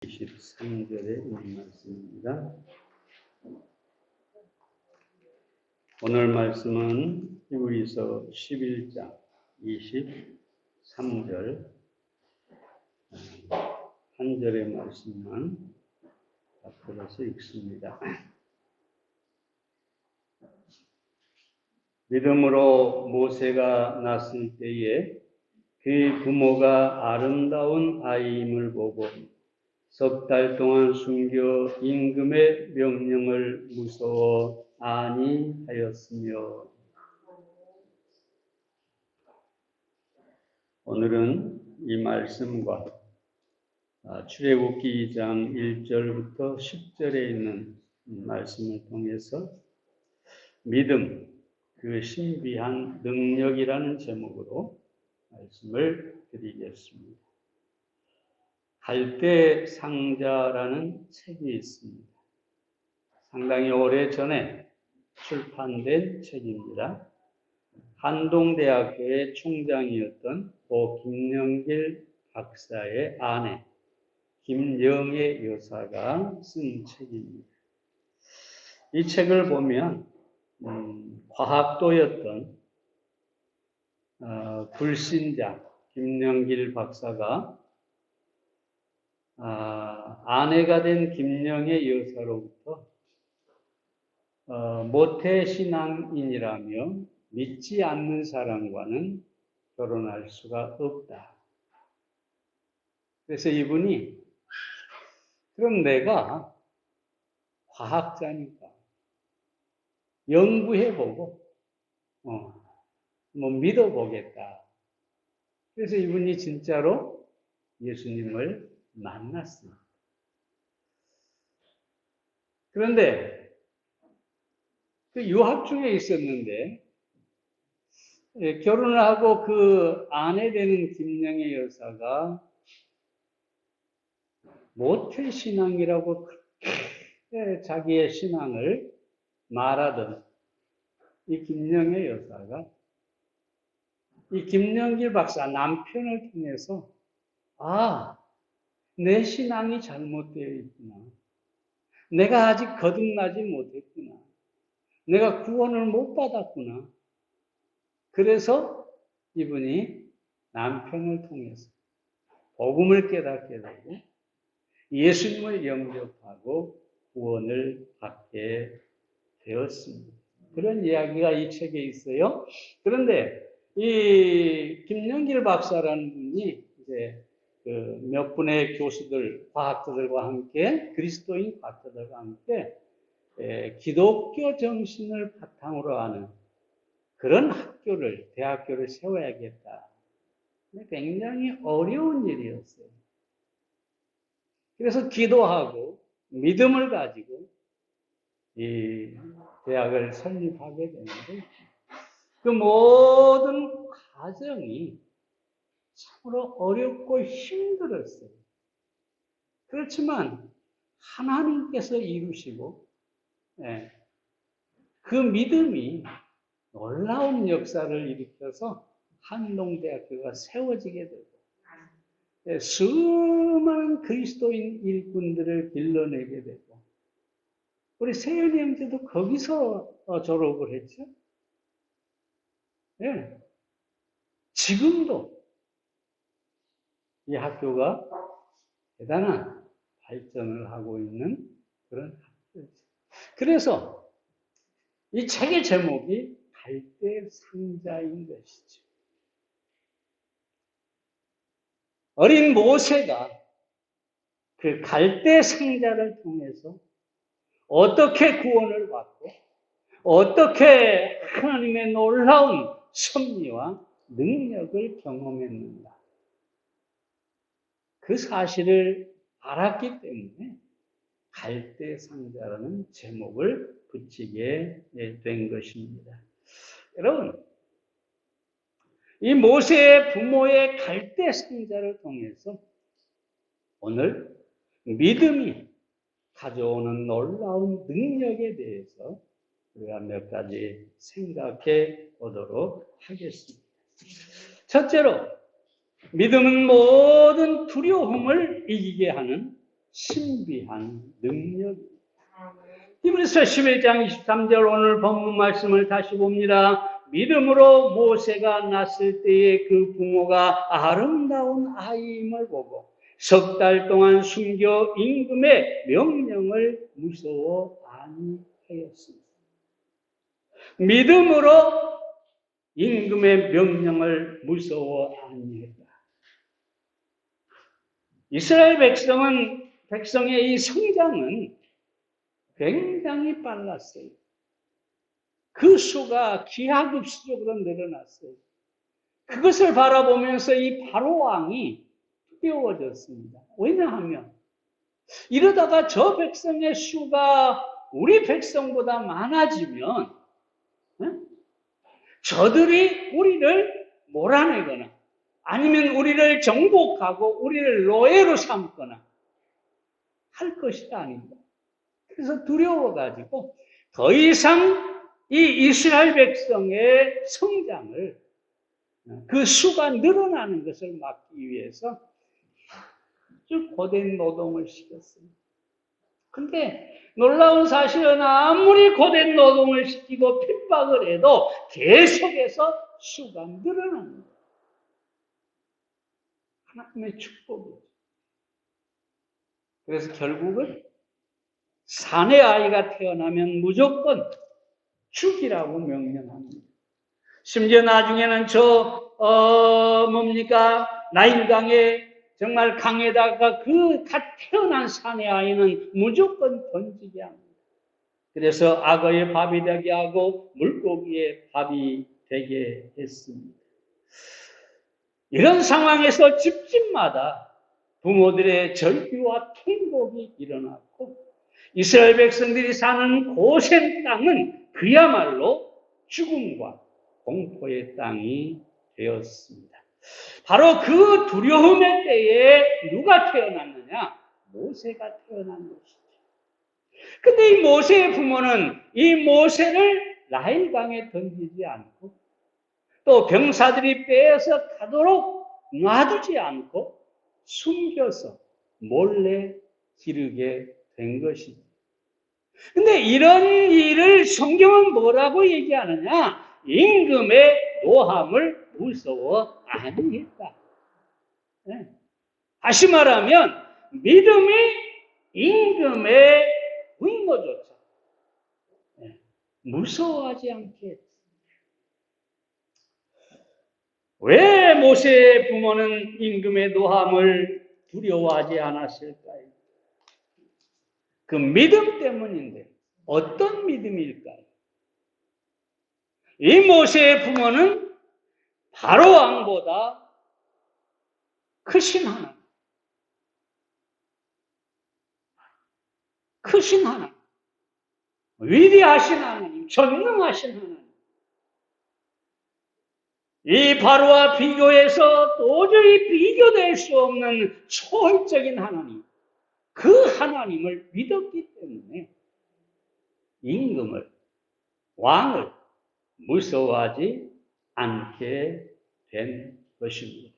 23절에 있는 말씀입니다. 오늘 말씀은 히브리서 11장 23절 한 절의 말씀만 앞으로서 읽습니다. 믿음으로 모세가 났을 때에 그의 부모가 아름다운 아이임을 보고 석 달 동안 숨겨 임금의 명령을 무서워 아니하였으며. 오늘은 이 말씀과 출애굽기 2장 1절부터 10절에 있는 말씀을 통해서 믿음, 그 신비한 능력이라는 제목으로 말씀을 드리겠습니다. 갈대 상자라는 책이 있습니다. 상당히 오래전에 출판된 책입니다. 한동대학교의 총장이었던 고 김영길 박사의 아내 김영애 여사가 쓴 책입니다. 이 책을 보면 과학도였던 불신자 김영길 박사가 아내가 된 김영애 여사로부터 모태신앙인이라며 믿지 않는 사람과는 결혼할 수가 없다. 그래서 이분이 그럼 내가 과학자니까 연구해보고 믿어보겠다. 그래서 이분이 진짜로 예수님을 만났습니다. 그런데 그 유학 중에 있었는데 결혼을 하고 그 아내 되는 김영애 여사가 모태신앙이라고 자기의 신앙을 말하던 이 김영애 여사가 이 김영길 박사 남편을 통해서 내 신앙이 잘못되어 있구나. 내가 아직 거듭나지 못했구나. 내가 구원을 못 받았구나. 그래서 이분이 남편을 통해서 복음을 깨닫게 되고 예수님을 영접하고 구원을 받게 되었습니다. 그런 이야기가 이 책에 있어요. 그런데 이 김영길 박사라는 분이 이제 몇 분의 교수들, 과학자들과 함께 그리스도인 과학자들과 함께 기독교 정신을 바탕으로 하는 그런 대학교를 세워야겠다. 굉장히 어려운 일이었어요. 그래서 기도하고 믿음을 가지고 이 대학을 설립하게 되는데 그 모든 과정이 참으로 어렵고 힘들었어요. 그렇지만 하나님께서 이루시고 그 믿음이 놀라운 역사를 일으켜서 한동대학교가 세워지게 되고 수많은 그리스도인 일꾼들을 길러내게 되고 우리 세연이 형제도 거기서 졸업을 했죠. 지금도 이 학교가 대단한 발전을 하고 있는 그런 학교죠. 그래서 이 책의 제목이 갈대 상자인 것이죠. 어린 모세가 그 갈대 상자를 통해서 어떻게 구원을 받고 어떻게 하나님의 놀라운 섭리와 능력을 경험했는가. 그 사실을 알았기 때문에 갈대 상자라는 제목을 붙이게 된 것입니다. 여러분, 이 모세의 부모의 갈대 상자를 통해서 오늘 믿음이 가져오는 놀라운 능력에 대해서 우리가 몇 가지 생각해 보도록 하겠습니다. 첫째로, 믿음은 모든 두려움을 이기게 하는 신비한 능력입니다. 히브리서 11장 23절 오늘 본문 말씀을 다시 봅니다. 믿음으로 모세가 낳았을 때에 그 부모가 아름다운 아이임을 보고 석 달 동안 숨겨 임금의 명령을 무서워 아니하였습니다. 믿음으로 임금의 명령을 무서워 아니했다. 이스라엘 백성의 이 성장은 굉장히 빨랐어요. 그 수가 기하급수적으로 늘어났어요. 그것을 바라보면서 이 바로 왕이 두려워졌습니다. 왜냐하면 이러다가 저 백성의 수가 우리 백성보다 많아지면 저들이 우리를 몰아내거나 아니면 우리를 정복하고 우리를 노예로 삼거나 할 것이 아닙니다. 그래서 두려워가지고 더 이상 이 이스라엘 백성의 성장을 그 수가 늘어나는 것을 막기 위해서 아주 고된 노동을 시켰습니다. 근데 놀라운 사실은 아무리 고된 노동을 시키고 핍박을 해도 계속해서 수가 늘어납니다. 하나님의 축복이죠. 그래서 결국은 사내 아이가 태어나면 무조건 죽이라고 명령합니다. 심지어 나중에는 나일강에 정말 강에다가 그 갓 태어난 사내 아이는 무조건 던지게 합니다. 그래서 악어의 밥이 되게 하고 물고기의 밥이 되게 했습니다. 이런 상황에서 집집마다 부모들의 절규와 통곡이 일어났고 이스라엘 백성들이 사는 고센 땅은 그야말로 죽음과 공포의 땅이 되었습니다. 바로 그 두려움의 때에 누가 태어났느냐? 모세가 태어난 것이죠. 근데 이 모세의 부모는 이 모세를 나일강에 던지지 않고 또 병사들이 빼앗아 가도록 놔두지 않고 숨겨서 몰래 기르게 된 것이죠. 근데 이런 일을 성경은 뭐라고 얘기하느냐? 임금의 노함을 무서워 아니했다. 다시 말하면 믿음이 임금의 분노조차 무서워하지 않게 했다. 왜 모세의 부모는 임금의 노함을 두려워하지 않았을까요? 그 믿음 때문인데 어떤 믿음일까요? 이 모세의 부모는 바로 왕보다 크신 하나님, 크신 하나님, 위대하신 하나님, 전능하신 하나님. 이 바로와 비교해서 도저히 비교될 수 없는 초월적인 하나님, 그 하나님을 믿었기 때문에 임금을, 왕을 무서워하지 않게 된 것입니다.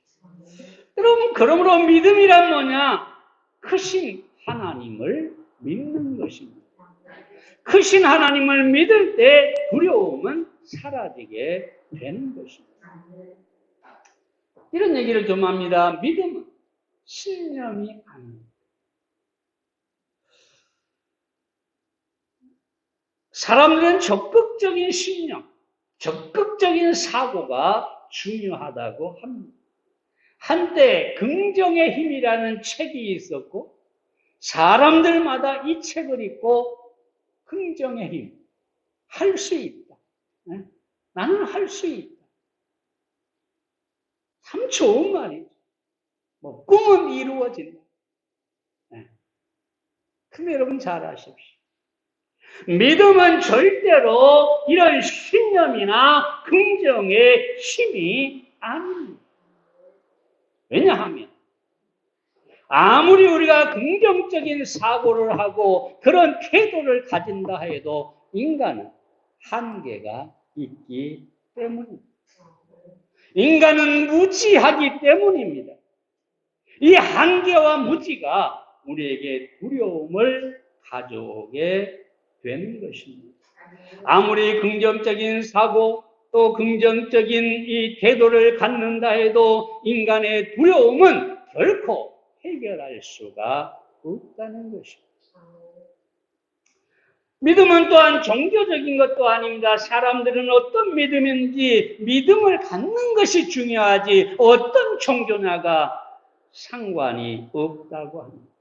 여러분, 그러므로 믿음이란 뭐냐? 크신 하나님을 믿는 것입니다. 크신 하나님을 믿을 때 두려움은 사라지게 되는 것입니다. 이런 얘기를 좀 합니다. 믿음은 신념이 아닙니다. 사람들은 적극적인 신념, 적극적인 사고가 중요하다고 합니다. 한때 긍정의 힘이라는 책이 있었고 사람들마다 이 책을 읽고 긍정의 힘, 할 수 있다. 나는 할 수 있다. 참 좋은 말이죠. 꿈은 이루어진다. 근데 여러분 잘 아십시오. 믿음은 절대로 이런 신념이나 긍정의 힘이 아닙니다. 왜냐하면 아무리 우리가 긍정적인 사고를 하고 그런 태도를 가진다 해도 인간은 한계가 있기 때문입니다. 인간은 무지하기 때문입니다. 이 한계와 무지가 우리에게 두려움을 가져오게 되는 것입니다. 아무리 긍정적인 사고 또 긍정적인 이 태도를 갖는다 해도 인간의 두려움은 결코 해결할 수가 없다는 것입니다. 믿음은 또한 종교적인 것도 아닙니다. 사람들은 어떤 믿음인지 믿음을 갖는 것이 중요하지 어떤 종교냐가 상관이 없다고 합니다.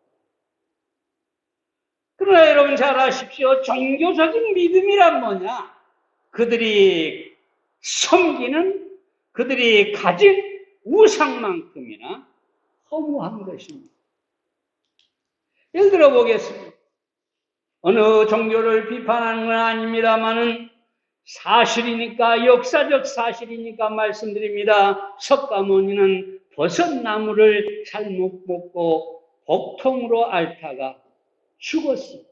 그러나 여러분 잘 아십시오. 종교적인 믿음이란 뭐냐? 그들이 섬기는 그들이 가진 우상만큼이나 허무한 것입니다. 예를 들어 보겠습니다. 어느 종교를 비판하는 건 아닙니다만은 사실이니까 역사적 사실이니까 말씀드립니다. 석가모니는 버섯나무를 잘못 먹고 복통으로 앓다가 죽었습니다.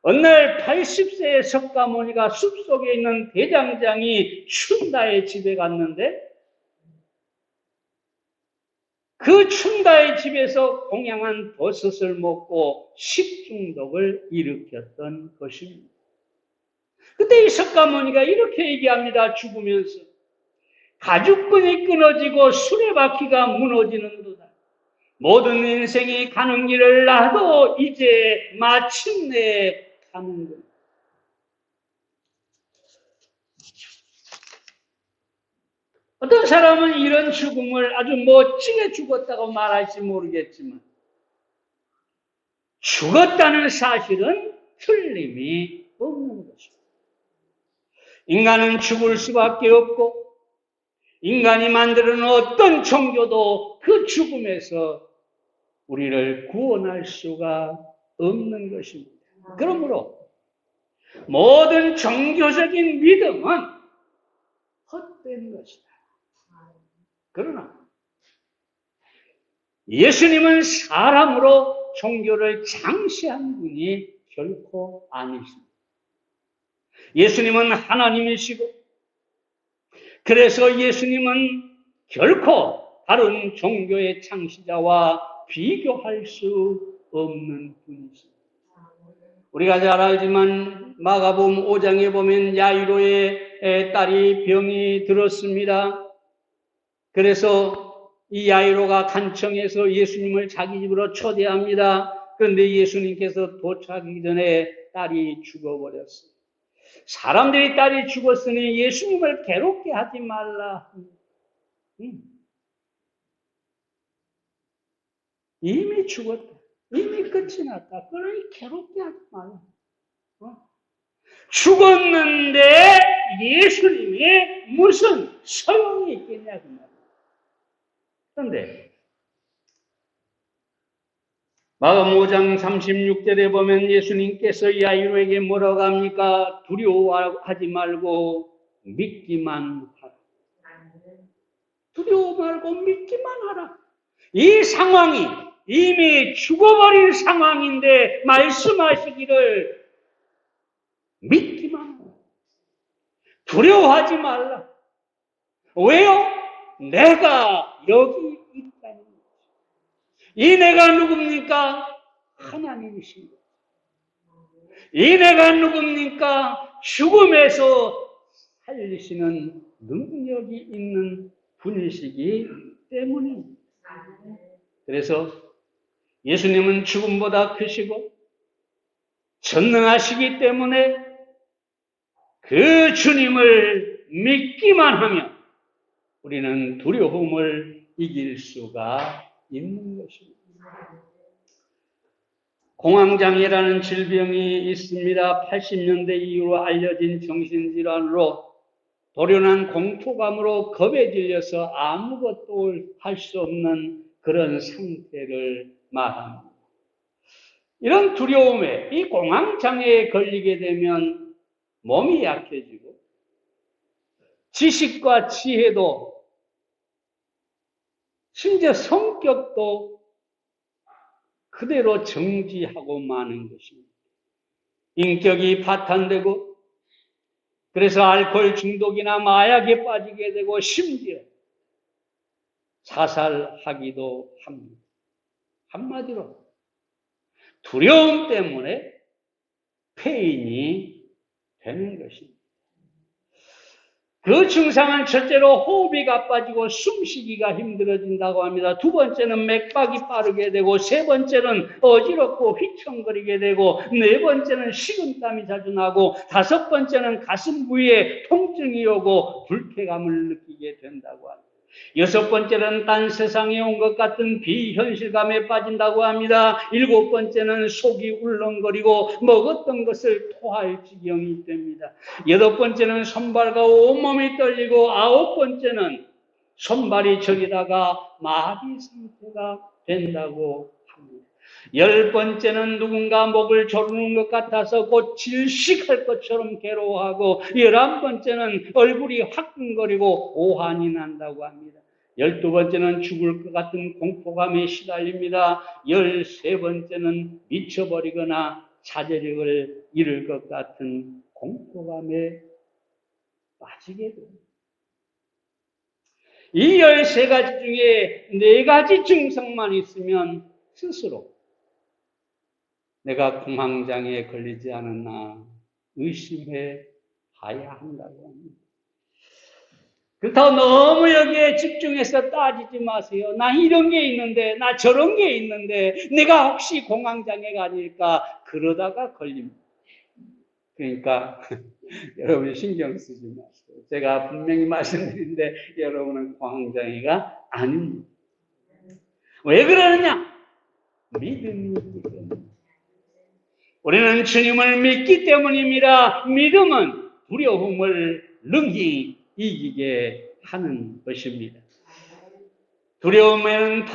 어느 날 80세의 석가모니가 숲속에 있는 대장장이 춘다의 집에 갔는데 그 춘다의 집에서 공양한 버섯을 먹고 식중독을 일으켰던 것입니다. 그때 이 석가모니가 이렇게 얘기합니다. 죽으면서 가죽끈이 끊어지고 수레바퀴가 무너지는도다. 모든 인생이 가는 길을 나도 이제 마침내 가는구나. 어떤 사람은 이런 죽음을 아주 멋지게 죽었다고 말할지 모르겠지만 죽었다는 사실은 틀림이 없는 것입니다. 인간은 죽을 수밖에 없고 인간이 만드는 어떤 종교도 그 죽음에서 우리를 구원할 수가 없는 것입니다. 그러므로 모든 종교적인 믿음은 헛된 것이다. 그러나 예수님은 사람으로 종교를 장시한 분이 결코 아니십니다. 예수님은 하나님이시고 그래서 예수님은 결코 다른 종교의 창시자와 비교할 수 없는 분이십니다. 우리가 잘 알지만 마가복음 5장에 보면 야이로의 딸이 병이 들었습니다. 그래서 이 야이로가 간청해서 예수님을 자기 집으로 초대합니다. 그런데 예수님께서 도착하기 전에 딸이 죽어버렸어요. 사람들이 딸이 죽었으니 예수님을 괴롭게 하지 말라. 이미 죽었다. 이미 끝이 났다. 그러니 괴롭게 하지 말라. 죽었는데 예수님이 무슨 소용이 있겠냐 그 말이야. 그런데 마가복음 5장 36절에 보면 예수님께서 야이로에게 뭐라고 합니까? 두려워하지 말고 믿기만 하라. 두려워 말고 믿기만 하라. 이 상황이 이미 죽어버린 상황인데 말씀하시기를 믿기만 하라. 두려워하지 말라. 왜요? 내가 여기 있다는 거죠. 이 내가 누굽니까? 하나님이십니다. 이 내가 누굽니까? 죽음에서 살리시는 능력이 있는 분이시기 때문입니다. 그래서 예수님은 죽음보다 크시고 전능하시기 때문에 그 주님을 믿기만 하면 우리는 두려움을 이길 수가 있는 것입니다. 공황장애라는 질병이 있습니다. 80년대 이후로 알려진 정신질환으로 도련한 공포감으로 겁에 질려서 아무것도 할 수 없는 그런 상태를 말합니다. 이런 두려움에 이 공황장애에 걸리게 되면 몸이 약해지고 지식과 지혜도 심지어 성격도 그대로 정지하고 마는 것입니다. 인격이 파탄되고 그래서 알코올 중독이나 마약에 빠지게 되고 심지어 자살하기도 합니다. 한마디로 두려움 때문에 폐인이 되는 것입니다. 그 증상은 첫째로 호흡이 가빠지고 숨쉬기가 힘들어진다고 합니다. 두 번째는 맥박이 빠르게 되고, 세 번째는 어지럽고 휘청거리게 되고, 네 번째는 식은땀이 자주 나고, 다섯 번째는 가슴 부위에 통증이 오고 불쾌감을 느끼게 된다고 합니다. 여섯 번째는 딴 세상에 온 것 같은 비현실감에 빠진다고 합니다. 일곱 번째는 속이 울렁거리고 먹었던 것을 토할 지경이 됩니다. 여덟 번째는 손발과 온몸이 떨리고, 아홉 번째는 손발이 저리다가 마비 상태가 된다고 합니다. 열 번째는 누군가 목을 조르는 것 같아서 곧 질식할 것처럼 괴로워하고, 11번째는 얼굴이 화끈거리고 오한이 난다고 합니다. 12번째는 죽을 것 같은 공포감에 시달립니다. 13번째는 미쳐버리거나 자제력을 잃을 것 같은 공포감에 빠지게 됩니다. 이 13가지 중에 4가지 증상만 있으면 스스로 내가 공황장애에 걸리지 않았나 의심해 봐야 한다고 합니다. 그렇다고 너무 여기에 집중해서 따지지 마세요. 나 이런 게 있는데, 나 저런 게 있는데, 내가 혹시 공황장애가 아닐까 그러다가 걸립니다. 그러니까 여러분 신경 쓰지 마세요. 제가 분명히 말씀드리는데 여러분은 공황장애가 아닙니다. 왜 그러느냐? 믿음이 있기 때문에. 우리는 주님을 믿기 때문입니다. 믿음은 두려움을 능히 이기게 하는 것입니다. 두려움에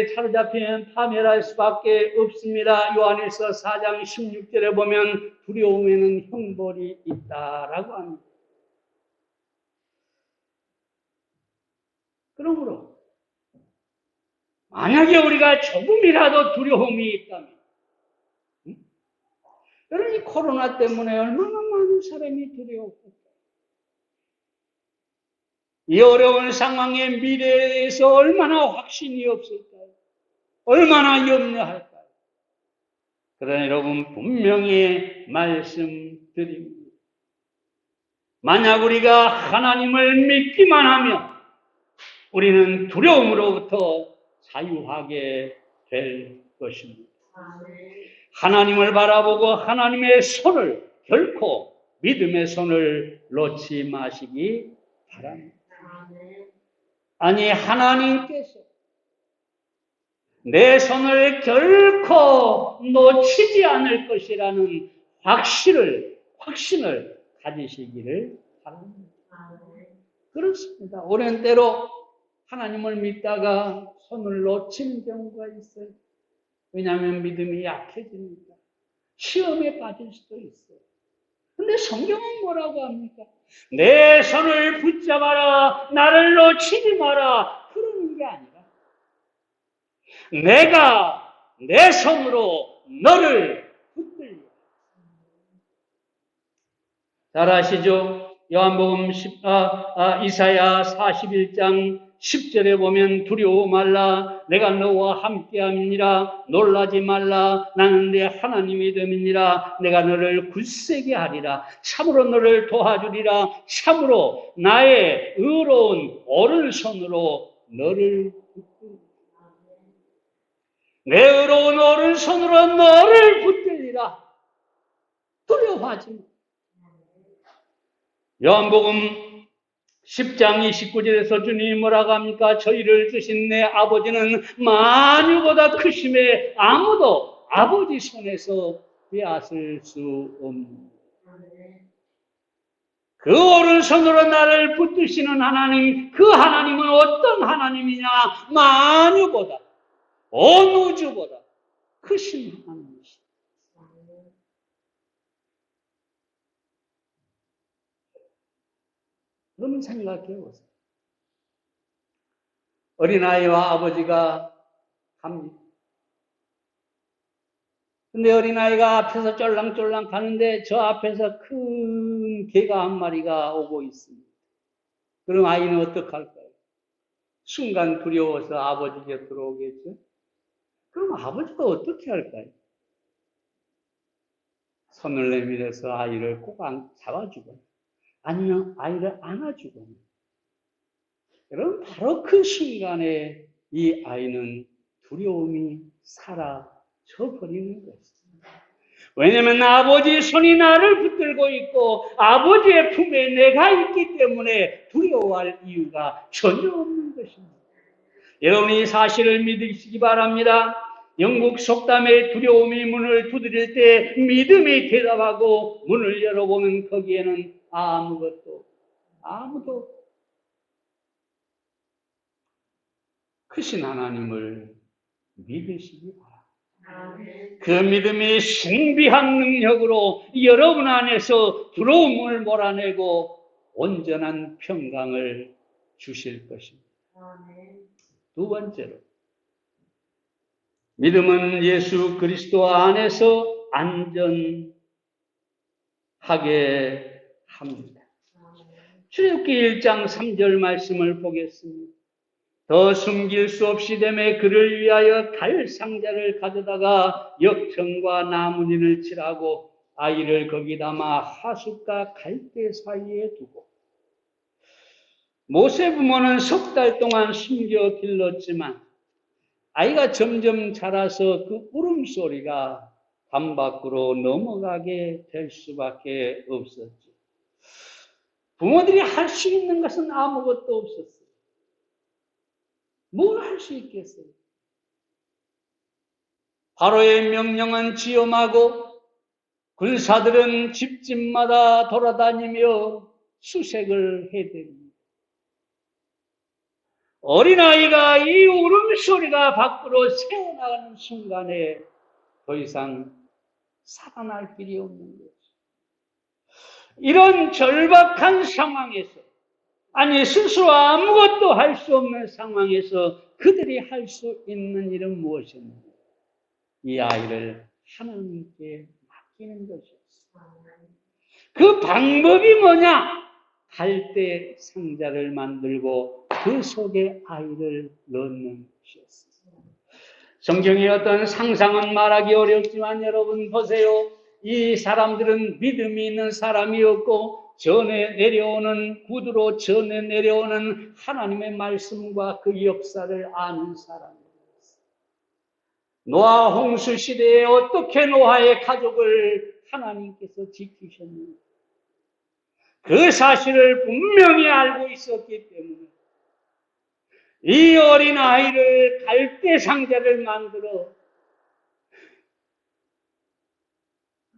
사로잡히면 파멸할 수밖에 없습니다. 요한일서 4장 16절에 보면 두려움에는 형벌이 있다라고 합니다. 그러므로 만약에 우리가 조금이라도 두려움이 있다면, 여러분 이 코로나 때문에 얼마나 많은 사람이 두려웠을까요? 이 어려운 상황의 미래에 대해서 얼마나 확신이 없을까요? 얼마나 염려할까요? 그러나 여러분 분명히 말씀드립니다. 만약 우리가 하나님을 믿기만 하면 우리는 두려움으로부터 자유하게 될 것입니다. 하나님을 바라보고 하나님의 손을, 결코 믿음의 손을 놓지 마시기 바랍니다. 아니, 하나님께서 내 손을 결코 놓치지 않을 것이라는 확신을 가지시기를 바랍니다. 그렇습니다. 오랜 때로 하나님을 믿다가 손을 놓치는 경우가 있어요. 왜냐하면 믿음이 약해지니까. 시험에 빠질 수도 있어요. 근데 성경은 뭐라고 합니까? 내 손을 붙잡아라, 나를 놓치지 마라, 그러는 게 아니라 내가 내 손으로 너를 붙들려. 잘 아시죠? 요한복음 이사야 41장 10절에 보면 두려워 말라, 내가 너와 함께함이니라, 놀라지 말라, 나는 네 하나님이 됨이니라, 내가 너를 굳세게 하리라, 참으로 너를 도와주리라, 참으로 나의 의로운 오른손으로 너를 붙들리라. 내 의로운 오른손으로 너를 붙들리라. 두려워하지 마. 요한복음 10장 29절에서 주님이 뭐라고 합니까? 저희를 주신 내 아버지는 만유보다 크심에 아무도 아버지 손에서 빼앗을 수 없는, 그 오른손으로 나를 붙드시는 하나님, 그 하나님은 어떤 하나님이냐? 만유보다, 온 우주보다 크신 하나님이시다. 그러면 생각해 보세요. 어린아이와 아버지가 갑니다. 근데 어린아이가 앞에서 쫄랑쫄랑 가는데 저 앞에서 큰 개가 한 마리가 오고 있습니다. 그럼 아이는 어떡할까요? 순간 두려워서 아버지 곁으로 오겠죠? 그럼 아버지가 어떻게 할까요? 손을 내밀어서 아이를 꼭 잡아주거나 아니면 아이를 안아주거나, 여러분 바로 그 순간에 이 아이는 두려움이 사라져 버리는 것입니다. 왜냐하면 아버지의 손이 나를 붙들고 있고 아버지의 품에 내가 있기 때문에 두려워할 이유가 전혀 없는 것입니다. 여러분이 이 사실을 믿으시기 바랍니다. 영국 속담에 두려움이 문을 두드릴 때 믿음이 대답하고 문을 열어보면 거기에는 아무도 크신 하나님을 믿으시기 바랍니다. 그 믿음이 신비한 능력으로 여러분 안에서 두려움을 몰아내고 온전한 평강을 주실 것입니다. 두 번째로, 믿음은 예수 그리스도 안에서 안전하게 합니다. 출애굽기 1장 3절 말씀을 보겠습니다. 더 숨길 수 없이 되매 그를 위하여 갈 상자를 가져다가 역청과 나무진을 칠하고 아이를 거기 담아 하숫과 갈대 사이에 두고, 모세 부모는 3달 동안 숨겨 길렀지만 아이가 점점 자라서 그 울음소리가 담 밖으로 넘어가게 될 수밖에 없었죠. 부모들이 할 수 있는 것은 아무것도 없었어요. 뭘 할 수 있겠어요? 바로의 명령은 지엄하고 군사들은 집집마다 돌아다니며 수색을 해댑니다. 어린아이가 이 울음소리가 밖으로 새어나가는 순간에 더 이상 살아날 길이 없는 거죠. 이런 절박한 상황에서, 아니 스스로 아무것도 할 수 없는 상황에서 그들이 할 수 있는 일은 무엇이었는가? 이 아이를 하나님께 맡기는 것이었어요. 그 방법이 뭐냐? 갈대 상자를 만들고 그 속에 아이를 넣는 것이었어요. 성경의 어떤 상상은 말하기 어렵지만 여러분 보세요. 이 사람들은 믿음이 있는 사람이었고 전에 내려오는 구두로 전에 내려오는 하나님의 말씀과 그 역사를 아는 사람이었어요. 노아 홍수 시대에 어떻게 노아의 가족을 하나님께서 지키셨는가? 그 사실을 분명히 알고 있었기 때문에 이 어린 아이를 갈대 상자를 만들어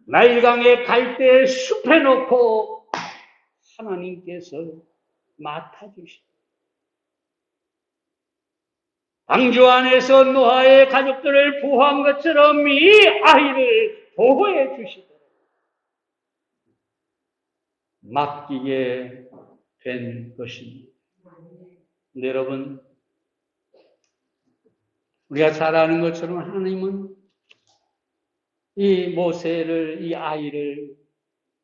나일강의 갈대 숲에 놓고 하나님께서 맡아주시고, 방주 안에서 노아의 가족들을 보호한 것처럼 이 아이를 보호해 주시도록 맡기게 된 것입니다. 근데 여러분, 우리가 잘 아는 것처럼 하나님은 이 모세를, 이 아이를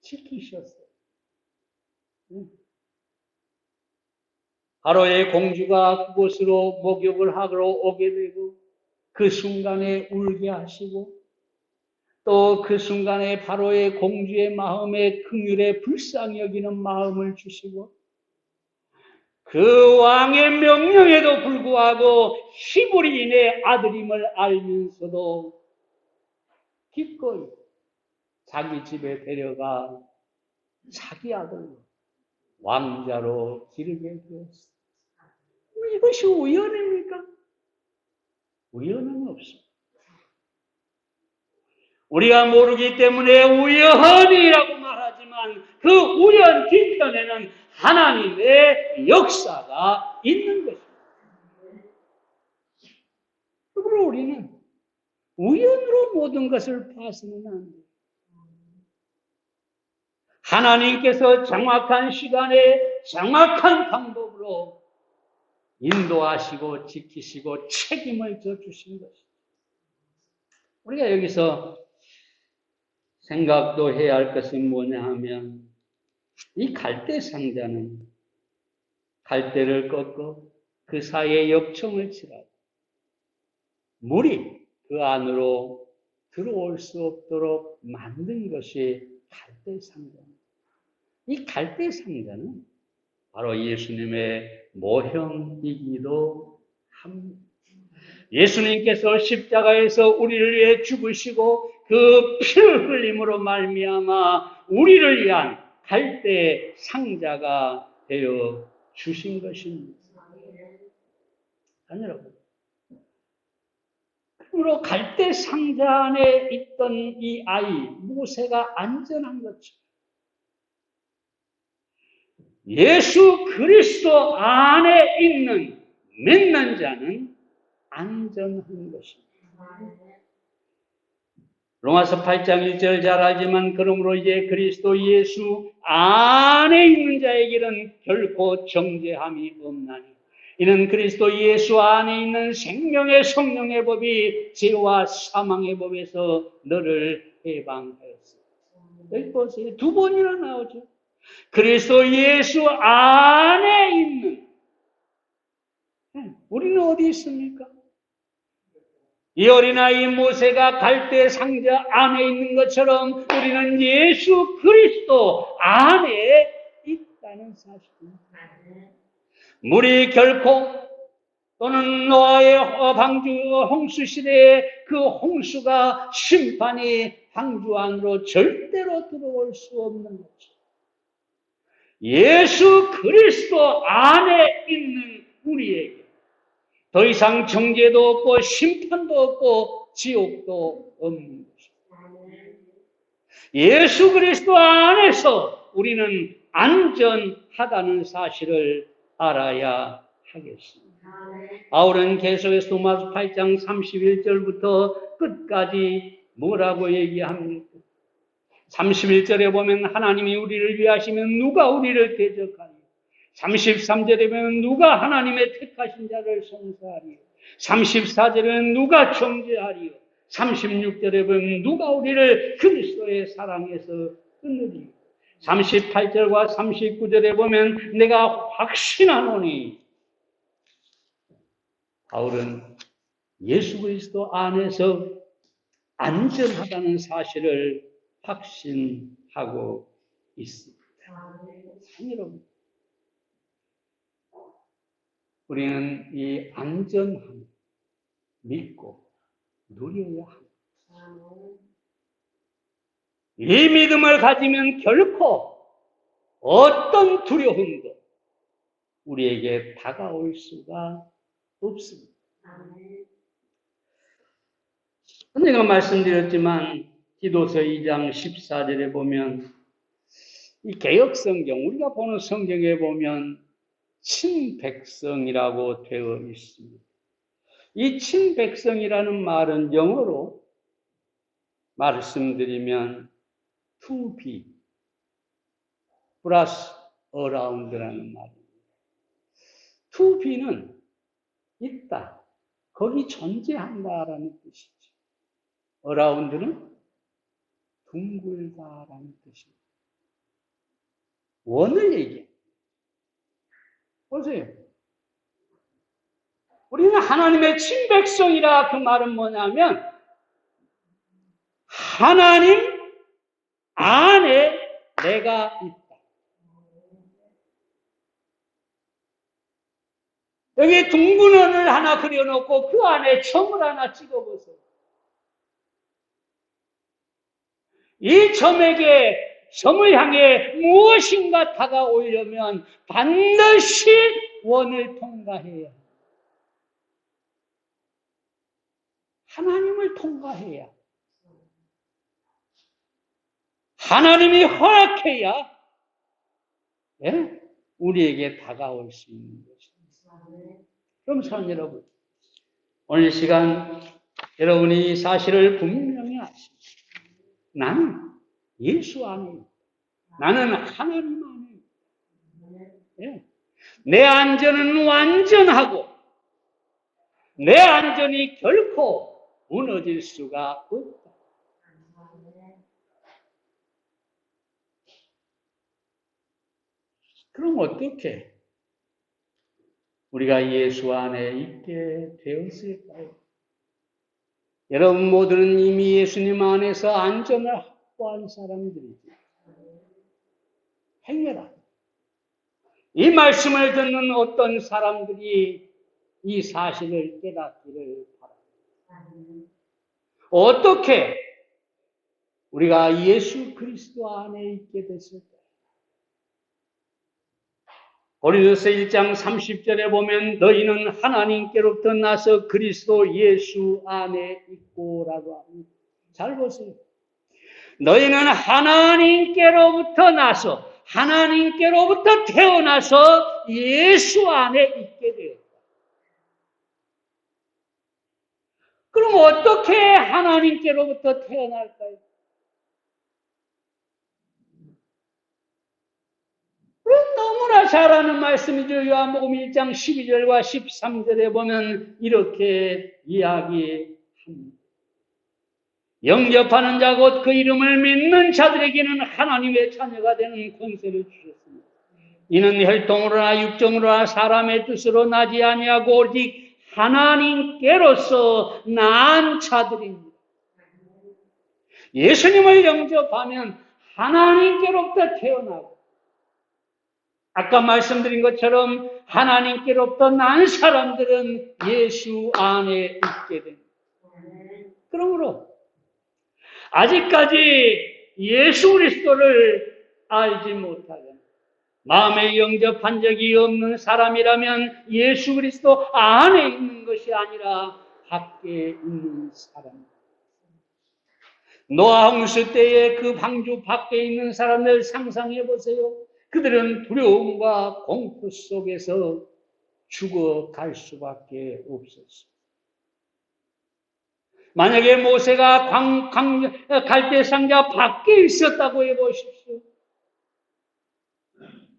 지키셨어요. 바로의 공주가 그곳으로 목욕을 하러 오게 되고 그 순간에 울게 하시고, 또 그 순간에 바로의 공주의 마음에 긍휼에 불쌍히 여기는 마음을 주시고, 그 왕의 명령에도 불구하고 히브리인의 아들임을 알면서도 기꺼이 자기 집에 데려가 자기 아들로 왕자로 기르게 되었습니다. 이것이 우연입니까? 우연은 없습니다. 우리가 모르기 때문에 우연이라고 말하지만 그 우연 뒤편에는 하나님의 역사가 있는 것입니다. 그러므로 우리는 우연으로 모든 것을 봐서는 안 돼요. 하나님께서 정확한 시간에 정확한 방법으로 인도하시고 지키시고 책임을 져주신 것입니다. 우리가 여기서 생각도 해야 할 것은 뭐냐 하면, 이 갈대 상자는 갈대를 꺾고 그 사이에 역청을 칠하고 물이 그 안으로 들어올 수 없도록 만든 것이 갈대상자입니다. 이 갈대상자는 바로 예수님의 모형이기도 합니다. 예수님께서 십자가에서 우리를 위해 죽으시고 그 피를 흘림으로 말미암아 우리를 위한 갈대 상자가 되어 주신 것입니다. 여러분, 그러므로 갈대 상자 안에 있던 이 아이 모세가 안전한 것처럼 예수 그리스도 안에 있는 믿는 자는 안전한 것입니다. 로마서 8장 1절 잘 알지만 그러므로 이제 그리스도 예수 안에 있는 자에게는 결코 정죄함이 없나니 이는 그리스도 예수 안에 있는 생명의 성령의 법이 죄와 사망의 법에서 너를 해방하였습니다. 여기 보세요. 두 번이나 나오죠. 그리스도 예수 안에 있는 우리는 어디 있습니까? 이 어린아이 모세가 갈대 상자 안에 있는 것처럼 우리는 예수 그리스도 안에 있다는 사실입니다. 물이 결코 또는 노아의 방주 홍수 시대에 그 홍수가 심판이 방주 안으로 절대로 들어올 수 없는 것이죠. 예수 그리스도 안에 있는 우리에게 더 이상 정죄도 없고 심판도 없고 지옥도 없는 것입니다. 예수 그리스도 안에서 우리는 안전하다는 사실을 알아야 하겠습니다. 바울은 계속해서 로마서 8장 31절부터 끝까지 뭐라고 얘기합니까? 31절에 보면 하나님이 우리를 위하시면 누가 우리를 대적하리요? 33절에 보면 누가 하나님의 택하신 자를 송사하리요? 34절에는 누가 정죄하리요? 36절에 보면 누가 우리를 그리스도의 사랑에서 끊으리요? 38절과 39절에 보면 내가 확신하노니 바울은 예수 그리스도 안에서 안전하다는 사실을 확신하고 있습니다. 여러분, 우리는 이 안전함 믿고 누려야 합니다. 이 믿음을 가지면 결코 어떤 두려움도 우리에게 다가올 수가 없습니다. 제가 말씀드렸지만 디도서 2장 14절에 보면 이 개역성경, 우리가 보는 성경에 보면 친백성이라고 되어 있습니다. 이 친백성이라는 말은 영어로 말씀드리면 to be 플러스 around라는 말입니다. to be는 있다, 거기 존재한다라는 뜻이죠. around는 둥글다라는 뜻입니다. 원을 얘기해요. 보세요. 우리는 하나님의 친백성이라 그 말은 뭐냐면 하나님 안에 내가 있다. 여기 둥근 원을 하나 그려놓고 그 안에 점을 하나 찍어보세요. 이 점을 향해 무엇인가 다가오려면 반드시 원을 통과해야 합니다. 하나님을 통과해야, 하나님이 허락해야 우리에게 다가올 수 있는 것입니다. 그럼 사랑 여러분, 오늘 시간 여러분이 이 사실을 분명히 아십니다. 나는 예수 안에 있다. 나는 하나님 안에 있다. 내 안전은 완전하고 내 안전이 결코 무너질 수가 없다. 그럼 어떻게 우리가 예수 안에 있게 되었을까요? 여러분 모두는 이미 예수님 안에서 안전을 확보한 사람들이지. 행여라. 이 말씀을 듣는 어떤 사람들이 이 사실을 깨닫기를 바랍니다. 어떻게 우리가 예수 그리스도 안에 있게 됐을까? 고린도서 1장 30절에 보면 너희는 하나님께로부터 나서 그리스도 예수 안에 있고라고 합니다. 잘 보세요. 너희는 하나님께로부터 나서 하나님께로부터 태어나서 예수 안에 있게 되었다. 그럼 어떻게 하나님께로부터 태어날까요? 너무나 잘 아는 말씀이죠. 요한복음 1장 12절과 13절에 보면 이렇게 이야기합니다. 영접하는 자 곧 그 이름을 믿는 자들에게는 하나님의 자녀가 되는 권세를 주셨습니다. 이는 혈통으로나 육정으로나 사람의 뜻으로 나지 아니하고 오직 하나님께로서 난 자들입니다. 예수님을 영접하면 하나님께로부터 태어나고 아까 말씀드린 것처럼 하나님께로부터 난 사람들은 예수 안에 있게 됩니다. 그러므로 아직까지 예수 그리스도를 알지 못하고 마음에 영접한 적이 없는 사람이라면 예수 그리스도 안에 있는 것이 아니라 밖에 있는 사람입니다. 노아 홍수 때에 그 방주 밖에 있는 사람들 상상해 보세요. 그들은 두려움과 공포 속에서 죽어갈 수밖에 없었습니다. 만약에 모세가 갈대 상자 밖에 있었다고 해보십시오.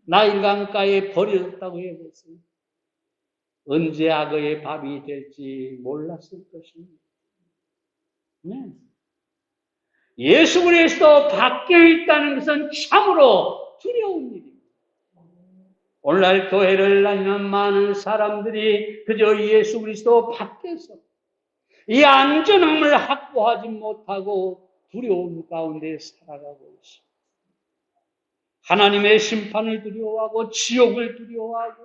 나일 강가에 버려졌다고 해보세요. 언제 악어의 밥이 될지 몰랐을 것입니다. 네. 예수 그리스도 밖에 있다는 것은 참으로 두려운 일입니다. 오늘날 교회를 다니는 많은 사람들이 그저 예수 그리스도 밖에서 이 안전함을 확보하지 못하고 두려움 가운데 살아가고 있습니다. 하나님의 심판을 두려워하고 지옥을 두려워하고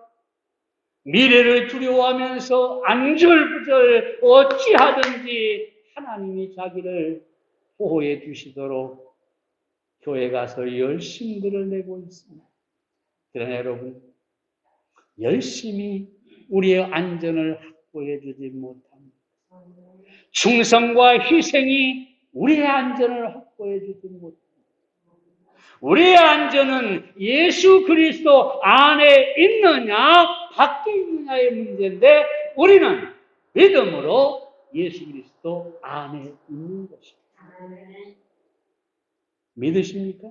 미래를 두려워하면서 안절부절 어찌하든지 하나님이 자기를 보호해 주시도록 교회 가서 열심들을 내고 있습니다. 그러나 여러분, 열심히 우리의 안전을 확보해 주지 못합니다. 충성과 희생이 우리의 안전을 확보해 주지 못합니다. 우리의 안전은 예수 그리스도 안에 있느냐 밖에 있느냐의 문제인데 우리는 믿음으로 예수 그리스도 안에 있는 것입니다. 믿으십니까?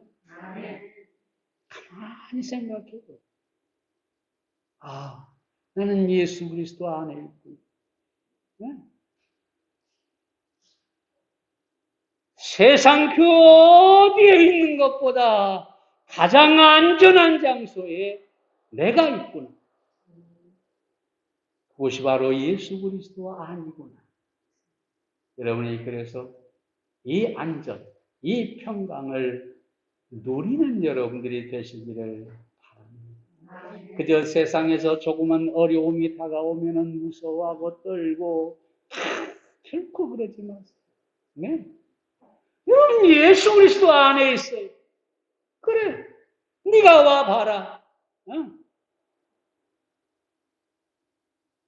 가만히 생각해도 나는 예수 그리스도 안에 있고 네? 세상 그 어디에 있는 것보다 가장 안전한 장소에 내가 있구나. 그것이 바로 예수 그리스도 안이구나. 여러분이 그래서 이 안전, 이 평강을 누리는 여러분들이 되시기를 바랍니다. 그저 세상에서 조그만 어려움이 다가오면 무서워하고 떨고 결코 그러지 마세요. 네? 여러분 예수 그리스도 안에 있어요. 그래, 네가 와봐라.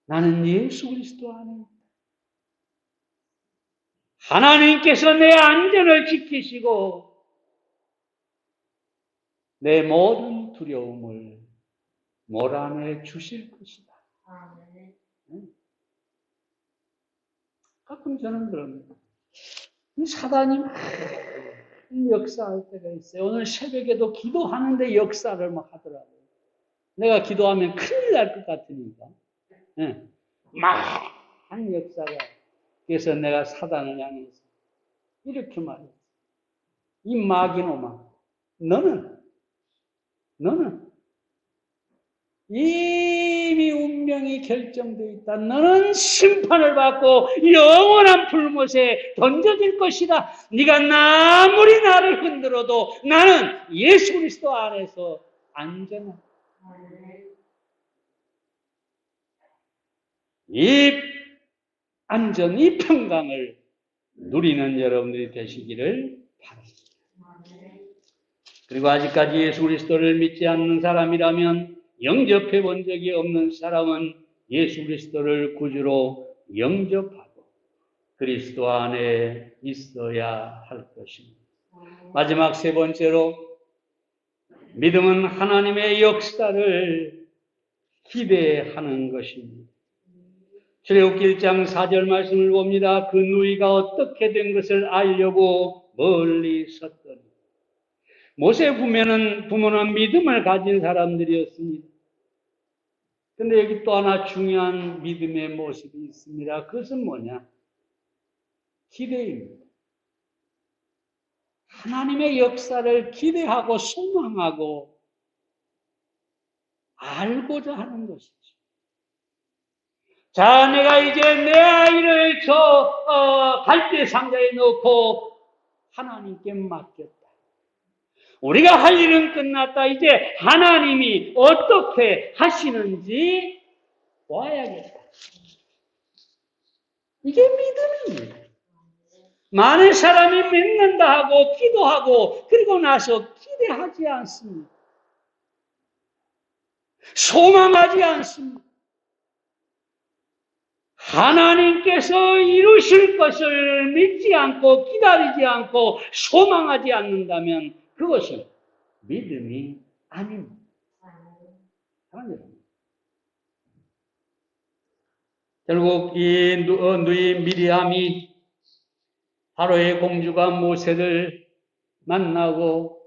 나는 예수 그리스도 안에 있다. 하나님께서 내 안전을 지키시고 내 모든 두려움을 몰아내 주실 것이다. 가끔 저는 그럽니다. 이 사단이 역사할 때가 있어요. 오늘 새벽에도 기도하는데 역사를 막 하더라고요. 내가 기도하면 큰일 날 것 같으니까. 막 역사가. 그래서 내가 사단을 향해서 이렇게 말했어. 이 마귀놈아, 너는 이미 운명이 결정되어 있다. 너는 심판을 받고 영원한 불못에 던져질 것이다. 네가 아무리 나를 흔들어도 나는 예수 그리스도 안에서 안전하다. 이 안전, 이 평강을 누리는 여러분들이 되시기를 바랍니다. 그리고 아직까지 예수 그리스도를 믿지 않는 사람이라면, 영접해 본 적이 없는 사람은 예수 그리스도를 구주로 영접하고 그리스도 안에 있어야 할 것입니다. 마지막 세 번째로, 믿음은 하나님의 역사를 기대하는 것입니다. 출애굽기 1장 4절 말씀을 봅니다. 그 누이가 어떻게 된 것을 알려고 멀리 섰더니. 모세 부모는 믿음을 가진 사람들이었습니다. 근데 여기 또 하나 중요한 믿음의 모습이 있습니다. 그것은 뭐냐? 기대입니다. 하나님의 역사를 기대하고 소망하고 알고자 하는 것이죠. 자, 내가 이제 내 아이를 갈대 상자에 넣고 하나님께 맡겼다. 우리가 할 일은 끝났다. 이제 하나님이 어떻게 하시는지 봐야겠다. 이게 믿음입니다. 많은 사람이 믿는다 하고 기도하고 그리고 나서 기대하지 않습니다. 소망하지 않습니다. 하나님께서 이루실 것을 믿지 않고 기다리지 않고 소망하지 않는다면 그것은 믿음이 아닙니다. 결국 이 누이 미리암이 바로의 공주가 모세를 만나고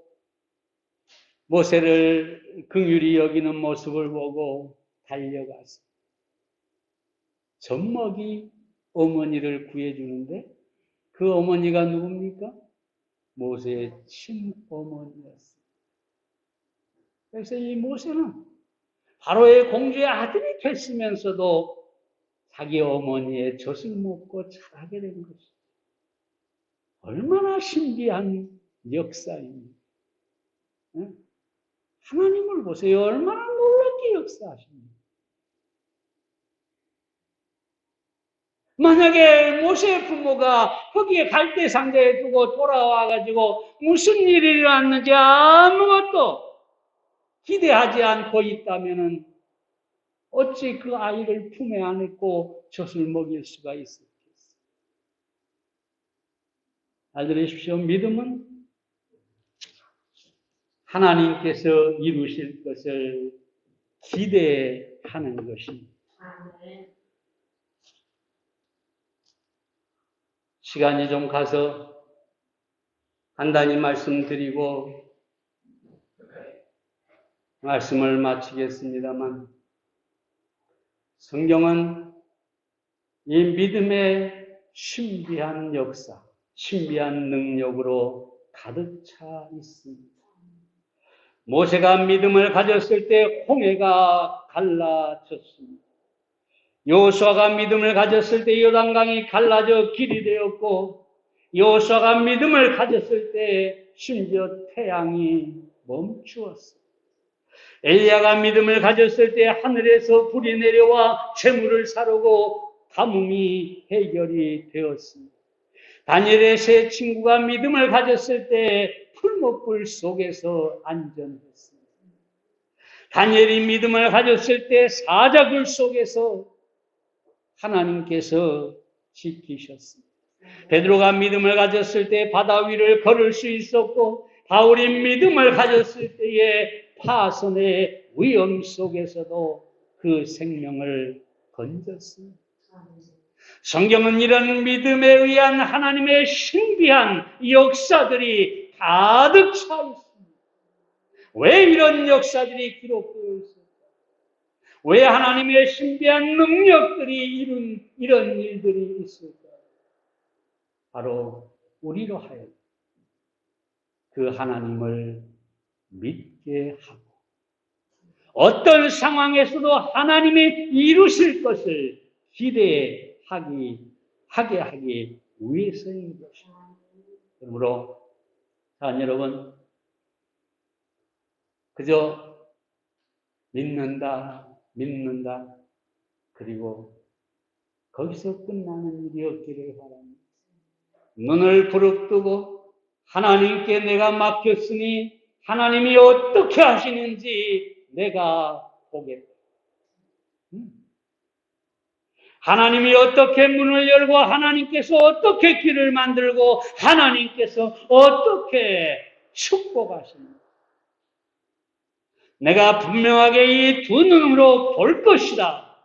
모세를 긍휼히 여기는 모습을 보고 달려가서 젖먹이 어머니를 구해주는데, 그 어머니가 누굽니까? 모세의 친어머니였습니다. 그래서 이 모세는 바로의 공주의 아들이 됐으면서도 자기 어머니의 젖을 먹고 자라게 된 것입니다. 얼마나 신비한 역사입니다. 하나님을 보세요. 얼마나 놀랍게 역사하십니까? 만약에 모세의 부모가 거기에 갈대 상자에 두고 돌아와가지고 무슨 일이 일어났는지 아무것도 기대하지 않고 있다면은 어찌 그 아이를 품에 안고 젖을 먹일 수가 있었겠어요? 알려주십시오. 믿음은 하나님께서 이루실 것을 기대하는 것입니다. 시간이 좀 가서 간단히 말씀드리고 말씀을 마치겠습니다만, 성경은 이 믿음의 신비한 역사, 신비한 능력으로 가득 차 있습니다. 모세가 믿음을 가졌을 때 홍해가 갈라졌습니다. 여호수아가 믿음을 가졌을 때 요단강이 갈라져 길이 되었고, 여호수아가 믿음을 가졌을 때 심지어 태양이 멈추었습니다. 엘리야가 믿음을 가졌을 때 하늘에서 불이 내려와 재물을 사르고 가뭄이 해결이 되었습니다. 다니엘의 세 친구가 믿음을 가졌을 때 풀목불 속에서 안전했습니다. 다니엘이 믿음을 가졌을 때 사자굴 속에서 하나님께서 지키셨습니다. 베드로가 믿음을 가졌을 때 바다 위를 걸을 수 있었고, 바울이 믿음을 가졌을 때에 파선의 위험 속에서도 그 생명을 건졌습니다. 성경은 이런 믿음에 의한 하나님의 신비한 역사들이 가득 차 있습니다. 왜 이런 역사들이 기록되어 있습니까? 왜 하나님의 신비한 능력들이 이런 일들이 있을까? 바로 우리로 하여금 그 하나님을 믿게 하고 어떤 상황에서도 하나님이 이루실 것을 기대하게 하기 위해서인 것입니다. 그러므로 사랑하는 여러분, 그저 믿는다, 그리고 거기서 끝나는 일이 없기를 바랍니다. 눈을 부릅뜨고 하나님께 내가 맡겼으니 하나님이 어떻게 하시는지 내가 보겠다. 하나님이 어떻게 문을 열고 하나님께서 어떻게 길을 만들고 하나님께서 어떻게 축복하시는가. 내가 분명하게 이 두 눈으로 볼 것이다.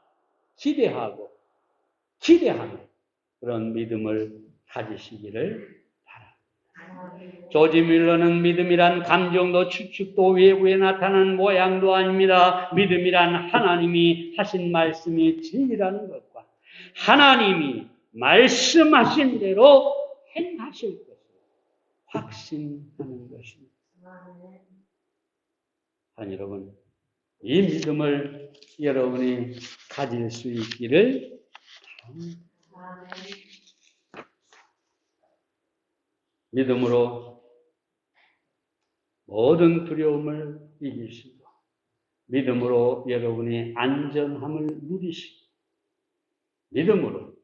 기대하는 그런 믿음을 가지시기를 바랍니다. 조지 밀러는 믿음이란 감정도 추측도 외부에 나타나는 모양도 아닙니다. 믿음이란 하나님이 하신 말씀이 진리라는 것과 하나님이 말씀하신 대로 행하실 것을 확신하는 것입니다. 여러분, 이 믿음을 여러분이 가질 수 있기를 바랍니다. 믿음으로 모든 두려움을 이기시고 믿음으로 여러분이 안전함을 누리시고 믿음으로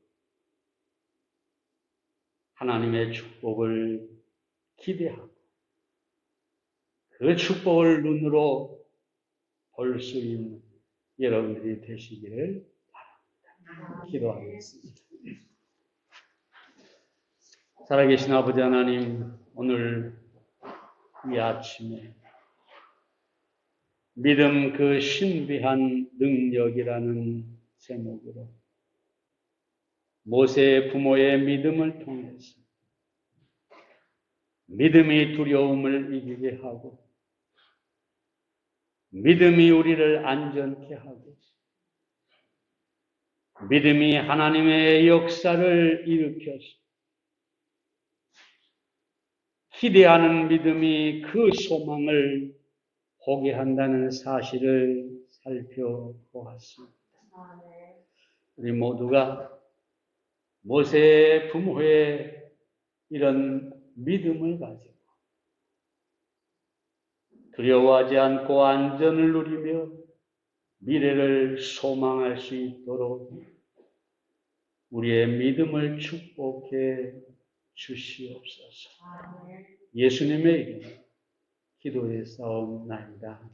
하나님의 축복을 기대하고 그 축복을 눈으로 볼 수 있는 여러분들이 되시기를 바랍니다. 기도하겠습니다. 살아계신 아버지 하나님, 오늘 이 아침에 믿음 그 신비한 능력이라는 제목으로 모세의 부모의 믿음을 통해서 믿음이 두려움을 이기게 하고 믿음이 우리를 안전케 하고 믿음이 하나님의 역사를 일으켜서 기대하는 믿음이 그 소망을 보게 한다는 사실을 살펴보았습니다. 우리 모두가 모세의 부모의 이런 믿음을 가지고 두려워하지 않고 안전을 누리며 미래를 소망할 수 있도록 우리의 믿음을 축복해 주시옵소서. 예수님의 이름으로 기도해 싸움나이다.